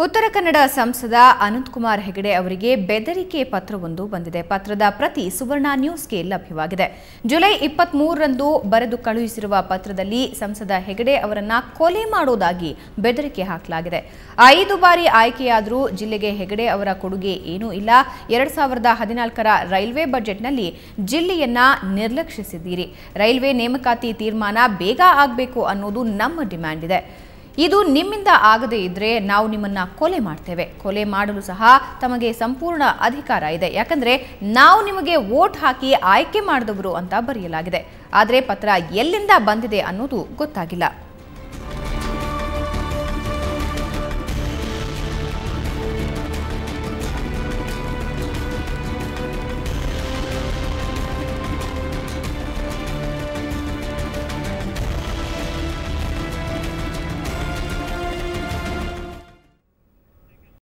ಉತ್ತರ ಕನ್ನಡ ಸಂಸದ ಅನಂತಕುಮಾರ್ ಹೆಗಡೆ ಅವರಿಗೆ ಬೆದರಿಕೆ ಪತ್ರವೊಂದು ಬಂದಿದೆ. ಪತ್ರದ ಪ್ರತಿ ಸುವರ್ಣ ನ್ಯೂಸ್ಗೆ ಲಭ್ಯವಾಗಿದೆ. ಜುಲೈ 23ರಂದು ಬರೆದು ಕಳುಹಿಸಿರುವ ಪತ್ರದಲ್ಲಿ ಸಂಸದ ಹೆಗಡೆ ಅವರನ್ನ ಕೊಲೆ ಮಾಡೋದಾಗಿ ಬೆದರಿಕೆ ಹಾಕಲಾಗಿದೆ. 5 ಬಾರಿ ಆಯ್ಕೆಯಾದರೂ ಜಿಲ್ಲೆಗೆ ಹೆಗಡೆ ಅವರ ಕೊಡುಗೆ ಏನೂ ಇಲ್ಲ. 2014ರ ರೈಲ್ವೆ ಬಜೆಟ್ನಲ್ಲಿ ಜಿಲ್ಲೆಯನ್ನ ನಿರ್ಲಕ್ಷಿಸಿದ್ದೀರಿ. ರೈಲ್ವೆ ನೇಮಕಾತಿ ತೀರ್ಮಾನ ಬೇಗ ಆಗಬೇಕು ಅನ್ನೋದು ನಮ್ಮ ಡಿಮ್ಯಾಂಡ್ ಇದೆ. ಇದು ನಿಮ್ಮಿಂದ ಆಗದೇ ಇದ್ರೆ ನಾವು ನಿಮ್ಮನ್ನ ಕೊಲೆ ಮಾಡ್ತೇವೆ. ಕೊಲೆ ಮಾಡಲು ಸಹ ತಮಗೆ ಸಂಪೂರ್ಣ ಅಧಿಕಾರ ಇದೆ. ಯಾಕಂದ್ರೆ ನಾವು ನಿಮಗೆ ವೋಟ್ ಹಾಕಿ ಆಯ್ಕೆ ಮಾಡಿದವರು ಅಂತ ಬರೆಯಲಾಗಿದೆ. ಆದರೆ ಪತ್ರ ಎಲ್ಲಿಂದ ಬಂದಿದೆ ಅನ್ನೋದು ಗೊತ್ತಾಗಿಲ್ಲ.